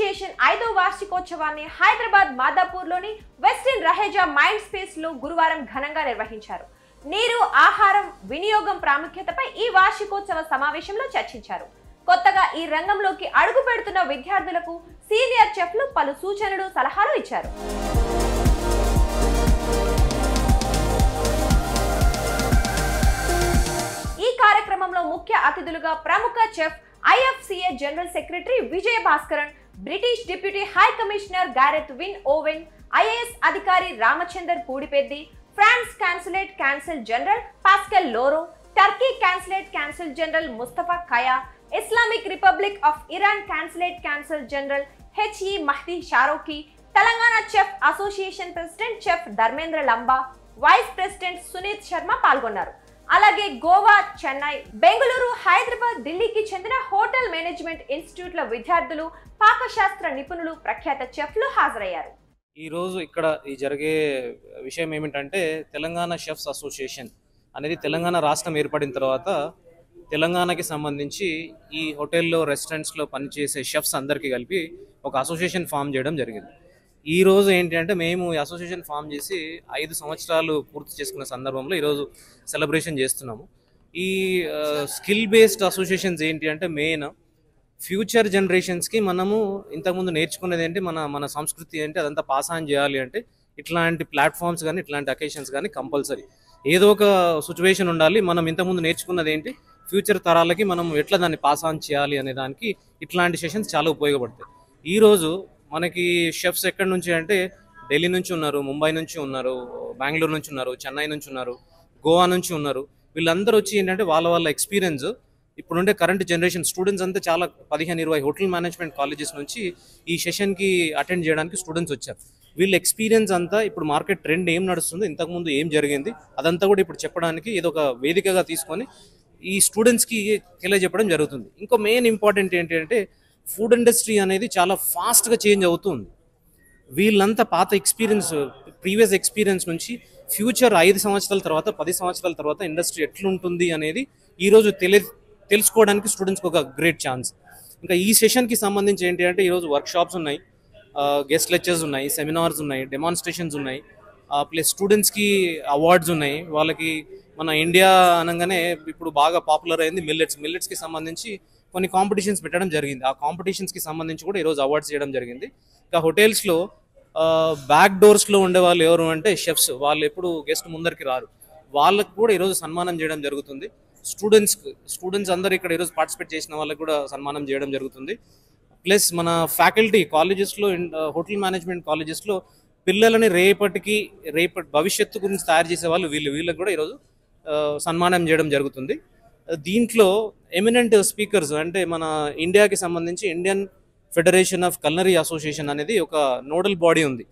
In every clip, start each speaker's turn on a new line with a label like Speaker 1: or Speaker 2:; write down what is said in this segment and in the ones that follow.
Speaker 1: Association 5వ వార్షికోత్సవాన్ని హైదరాబాద్ మాదాపూర్లోని వెస్టర్న్ రహేజా మైండ్ స్పేస్ లో గురువారం ఘనంగా నిర్వహించారు. నీరు, ఆహారం వినియోగం ప్రాముఖ్యతపై ఈ వార్షికోత్సవ సమావేశంలో చర్చించారు. కొత్తగా ఈ రంగంలోకి అడుగు పెడుతున్న విద్యార్థులకు సీనియర్ చెఫ్లు పలు సూచనలు, సలహాలు ఇచ్చారు. ఈ కార్యక్రమంలో ముఖ్య అతిథులుగా ప్రముఖ chef, IFCA general secretary Vijaya Bhaskaran, British deputy high commissioner Gareth Wyn Owen, IAS అధికారి Ramachandar Pudipeddi, France consulate consul general Pascal Lorot, Turkey consulate consul general Mustafa Kaya, Islamic Republic of Iran consulate consul general HE Mahdi Shahrokhi, Telangana chef association president chef Dharmendra Lamba, vice president Suneet Sharma పాల్గొన్నారు. అలాగే గోవా, చెన్నై, బెంగళూరు, హైదరాబాద్, ఢిల్లీకి చెందిన hotel management ఇన్స్టిట్యూట్ల విద్యార్థులు, పాకశాస్త్ర నిపుణులు, ప్రఖ్యాత చెఫ్లు హాజరయ్యారు.
Speaker 2: ఈ రోజు ఇక్కడ ఈ జరిగే విషయం ఏమిటంటే తెలంగాణ షెఫ్స్ అసోసియేషన్ అనేది తెలంగాణ రాష్ట్రం ఏర్పడిన తర్వాత తెలంగాణకి సంబంధించి ఈ హోటల్లో, రెస్టారెంట్స్లో పనిచేసే షెఫ్స్ అందరికీ కలిపి ఒక అసోసియేషన్ ఫామ్ చేయడం జరిగింది. ఈ రోజు ఏంటి అంటే మేము ఈ అసోసియేషన్ ఫామ్ చేసి 5 సంవత్సరాలు పూర్తి చేసుకున్న సందర్భంలో ఈరోజు సెలబ్రేషన్ చేస్తున్నాము. ఈ స్కిల్ బేస్డ్ అసోసియేషన్స్ ఏంటి అంటే మెయిన్ ఫ్యూచర్ జనరేషన్స్కి మనము ఇంతకుముందు నేర్చుకునేది ఏంటి, మన సంస్కృతి ఏంటి, అదంతా పాస్ ఆన్ చేయాలి అంటే ఇట్లాంటి ప్లాట్ఫామ్స్ కానీ ఇట్లాంటి అకేషన్స్ కానీ కంపల్సరీ ఏదో ఒక సిచ్యువేషన్ ఉండాలి. మనం ఇంతకుముందు నేర్చుకున్నది ఏంటి, ఫ్యూచర్ తరాలకి మనం ఎట్లా దాన్ని పాస్ ఆన్ చేయాలి అనే దానికి ఇట్లాంటి సెషన్స్ చాలా ఉపయోగపడతాయి. ఈరోజు మనకి షెఫ్స్ ఎక్కడి నుంచి అంటే ఢిల్లీ నుంచి ఉన్నారు, ముంబై నుంచి ఉన్నారు, బెంగళూరు నుంచి ఉన్నారు, చెన్నై నుంచి ఉన్నారు, గోవా నుంచి ఉన్నారు. వీళ్ళందరూ వచ్చి ఏంటంటే వాళ్ళ ఎక్స్పీరియన్స్ ఇప్పుడుండే కరెంట్ జనరేషన్ స్టూడెంట్స్ అంతా చాలా 15-20 హోటల్ మేనేజ్మెంట్ కాలేజెస్ నుంచి ఈ సెషన్కి అటెండ్ చేయడానికి స్టూడెంట్స్ వచ్చారు. వీళ్ళ ఎక్స్పీరియన్స్ అంతా ఇప్పుడు మార్కెట్ ట్రెండ్ ఏం నడుస్తుంది, ఇంతకుముందు ఏం జరిగింది, అదంతా కూడా ఇప్పుడు చెప్పడానికి ఇది ఒక వేదికగా తీసుకొని ఈ స్టూడెంట్స్కి తెలియజెప్పడం జరుగుతుంది. ఇంకో మెయిన్ ఇంపార్టెంట్ ఏంటంటే ఫుడ్ ఇండస్ట్రీ అనేది చాలా ఫాస్ట్గా చేంజ్ అవుతుంది. వీళ్ళంతా పాత ఎక్స్పీరియన్స్, ప్రీవియస్ ఎక్స్పీరియన్స్ నుంచి ఫ్యూచర్ 5 సంవత్సరాల తర్వాత, 10 సంవత్సరాల తర్వాత ఇండస్ట్రీ ఎట్లుంటుంది అనేది ఈరోజు తెలుసుకోవడానికి స్టూడెంట్స్కి ఒక గ్రేట్ ఛాన్స్. ఇంకా ఈ సెషన్కి సంబంధించి ఏంటి అంటే ఈరోజు వర్క్షాప్స్ ఉన్నాయి, గెస్ట్ లెక్చర్స్ ఉన్నాయి, సెమినార్స్ ఉన్నాయి, డెమాన్స్ట్రేషన్స్ ఉన్నాయి, ప్లస్ స్టూడెంట్స్కి అవార్డ్స్ ఉన్నాయి. వాళ్ళకి మన ఇండియా అనగానే ఇప్పుడు బాగా పాపులర్ అయింది మిల్లెట్స్కి సంబంధించి కొన్ని కాంపిటీషన్స్ పెట్టడం జరిగింది. ఆ కాంపిటీషన్స్కి సంబంధించి కూడా ఈరోజు అవార్డ్స్ చేయడం జరిగింది. ఇంకా హోటల్స్లో బ్యాక్ డోర్స్లో ఉండే వాళ్ళు ఎవరు అంటే షెఫ్స్, వాళ్ళు ఎప్పుడు గెస్ట్ ముందరికి రారు, వాళ్ళకు కూడా ఈరోజు సన్మానం చేయడం జరుగుతుంది. స్టూడెంట్స్ అందరూ ఇక్కడ ఈరోజు పార్టిసిపేట్ చేసిన వాళ్ళకి కూడా సన్మానం చేయడం జరుగుతుంది. ప్లస్ మన ఫ్యాకల్టీ కాలేజెస్లో, హోటల్ మేనేజ్మెంట్ కాలేజెస్లో పిల్లలని రేపటి భవిష్యత్తు గురించి తయారు చేసే వాళ్ళు వీళ్ళకి కూడా ఈరోజు సన్మానం చేయడం జరుగుతుంది. దీంట్లో ఎమినెంట్ స్పీకర్స్ అంటే మన ఇండియాకి సంబంధించి Indian federation of culinary association అనేది ఒక నోడల్ బాడీ ఉంది.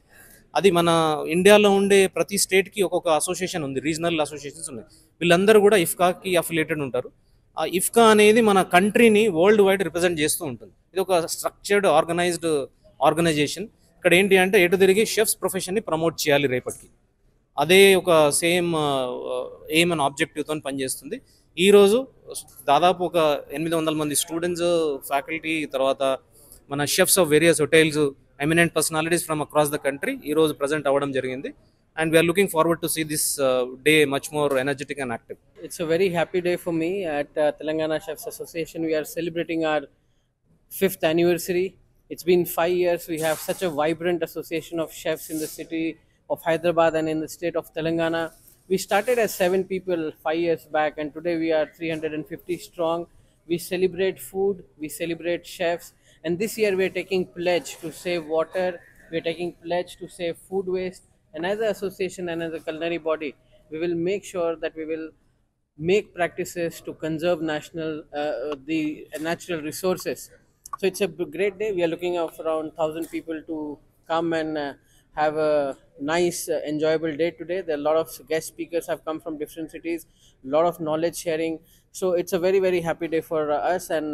Speaker 2: అది మన ఇండియాలో ఉండే ప్రతి స్టేట్కి ఒక్కొక్క అసోసియేషన్ ఉంది, రీజనల్ అసోసియేషన్స్ ఉన్నాయి. వీళ్ళందరూ కూడా ఇఫ్కాకి అఫిలియేటెడ్ ఉంటారు. ఆ ఇఫ్కా అనేది మన కంట్రీని వరల్డ్ వైడ్ రిప్రజెంట్ చేస్తూ ఉంటుంది. ఇది ఒక స్ట్రక్చర్డ్ ఆర్గనైజ్డ్ ఆర్గనైజేషన్. ఇక్కడ ఏంటి అంటే ఎటు తిరిగి షెఫ్స్ ప్రొఫెషన్ని ప్రమోట్ చేయాలి రేపటికి, అదే ఒక సేమ్ ఎయిమ్ అండ్ ఆబ్జెక్టివ్తో పనిచేస్తుంది. ఈరోజు దాదాపు ఒక 800 మంది స్టూడెంట్స్, ఫ్యాకల్టీ, తర్వాత మన chefs of various hotels, eminent personalities from across the country ఈరోజు ప్రజెంట్ అవ్వడం జరిగింది. And we are looking forward to see this day much more energetic and active.
Speaker 3: It's a very happy day for me. At Telangana Chefs Association, we are celebrating our 5th anniversary. It's been 5 years. We have such a vibrant association of chefs in the city of Hyderabad and in the state of Telangana. We started as 7 people 5 years back, and today we are 350 strong. We celebrate food, we celebrate chefs, and this year we are taking pledge to save water. We are taking pledge to save food waste. And as an association and as a culinary body, we will make sure that we will make practices to conserve the natural resources. So it's a great day. We are looking at around 1,000 people to come and have a nice, enjoyable day today. There are a lot of guest speakers have come from different cities, a lot of knowledge sharing. So it's a very, very happy day for us. And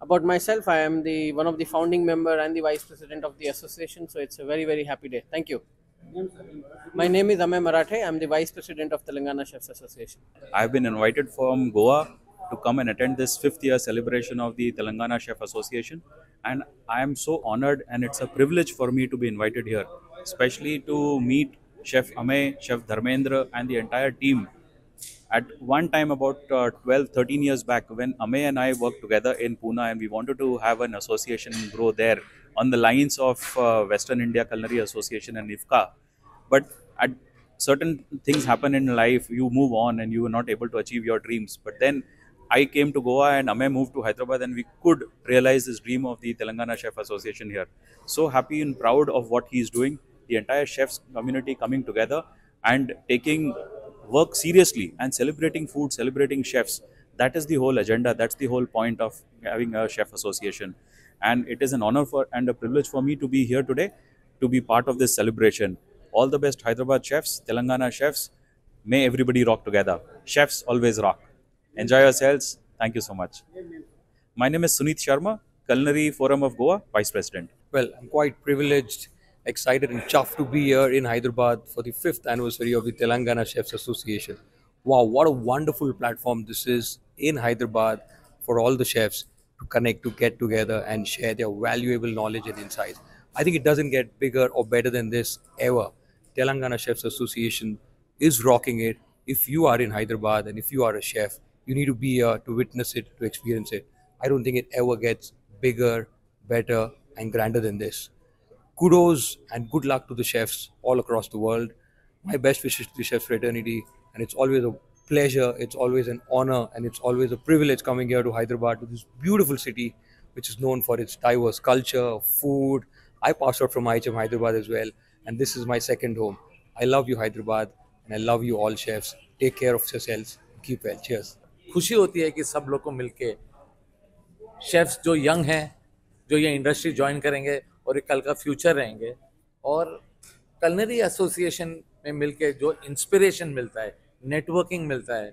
Speaker 3: about myself, I am one of the founding member and the vice president of the association. So it's a very, very happy day. Thank you. My name is Amay Marathe. I am the Vice President of Telangana Chefs Association.
Speaker 4: I have been invited from Goa to come and attend this 5th year celebration of the Telangana Chef Association. and I am so honored, and it's a privilege for me to be invited here, especially to meet Chef Amey, Chef Dharmendra, and the entire team. At one time, about 12, 13 years back, when Amey and I worked together in Pune, and we wanted to have an association grow there on the lines of Western India Culinary Association and IFCA. But at certain things happen in life, you move on and you are not able to achieve your dreams. But then I came to Goa and Amey moved to Hyderabad, and we could realize this dream of the Telangana Chef Association here. So happy and proud of what he is doing. The entire chefs community coming together and taking work seriously and celebrating food, celebrating chefs. That is the whole agenda. That's the whole point of having a chef association. And it is an honor for and a privilege for me to be here today to be part of this celebration. All the best Hyderabad chefs, Telangana chefs. May everybody rock together. Chefs always rock. Enjoy yourselves. Thank you so much. My name is Sunit Sharma, Culinary Forum of Goa, Vice President.
Speaker 5: Well, I'm quite privileged, excited, and chuffed to be here in Hyderabad for the 5th anniversary of the Telangana Chefs Association. Wow, what a wonderful platform this is in Hyderabad for all the chefs to connect, to get together, and share their valuable knowledge and insights. I think it doesn't get bigger or better than this ever. Telangana Chefs Association is rocking it. If you are in Hyderabad and if you are a chef, you need to be here to witness it, to experience it. I don't think it ever gets bigger, better, and grander than this. Kudos and good luck to the chefs all across the world. My best wishes to the chefs fraternity, and it's always a pleasure, it's always an honor, and it's always a privilege coming here to Hyderabad, to this beautiful city which is known for its diverse culture, food. I passed out from IHM Hyderabad as well, and this is my second home. I love you, Hyderabad, and I love you all chefs. Take care of yourselves. Keep well. Cheers.
Speaker 6: खुशी होती है कि सब लोग को मिलके chefs जो young हैं, जो ये इंडस्ट्री ज्वाइन करेंगे और एक कल का फ्यूचर रहेंगे, और कलनरी एसोसिएशन में मिलके जो इंस्पिरेशन मिलता है, नेटवर्किंग मिलता है,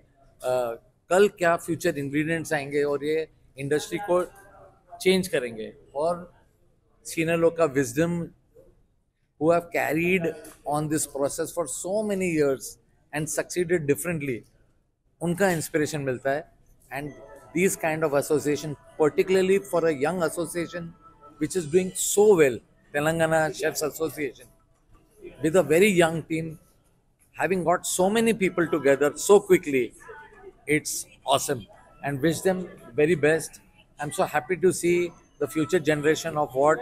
Speaker 6: कल क्या फ्यूचर इंग्रेडिएंट्स आएंगे और ये इंडस्ट्री को चेंज करेंगे, और सीनियर लोग का wisdom who have carried on this process for so many years and succeeded differently, उनका इंस्पिरेशन मिलता है. And these kind of association, particularly for a young association which is doing so well, Telangana Chefs Association, with a very young team, having got so many people together so quickly, it's awesome, and wish them very best. I'm so happy to see the future generation of what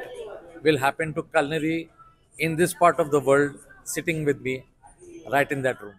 Speaker 6: will happen to culinary in this part of the world sitting with me right in that room.